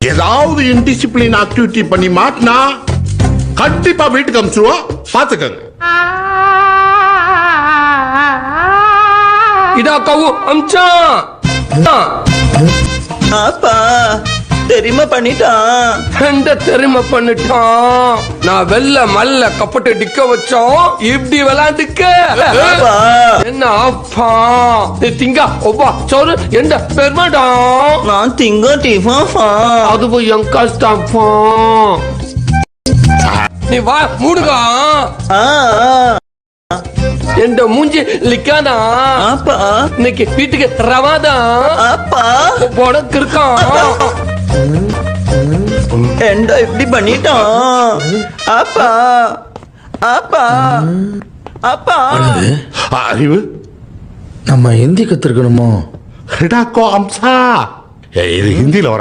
ஏதாவது indiscipline activity பண்ணி மாட்டினா கண்டிப்பா வீட்டுக்கு அனுப்பிச்சுடுவோம், பாத்துக்கங்க. இதா கவு அம்சா. அப்பா தெரியுமா பண்ணிட்டான். எந்த தெரியுமா பண்ணிட்டான். நான் வெள்ள மல்ல கப்பட்டு டிக்க வச்சோம், இப்படி விளையாண்டுக்க. என்ன அப்பா நீ திங்க ஒப்பா சோறு எந்த பெருமாடா. நான் திங்க டிஃபா. அதுவும் என் கஷ்டப்பா. நீ வா மூடுகா. எந்த மூஞ்சி லிக்கானா. அப்பா இன்னைக்கு வீட்டுக்கு ரவாதா. அப்பா உனக்கு இருக்கான். என்ன இப்படி பண்ணிட்டான். அப்பா அப்பா அப்பா. அறிவு நம்ம ஹிந்தி கத்துக்கணுமோ? ஹிடாக்கோ அம்சா. இது ஹிந்தியில வர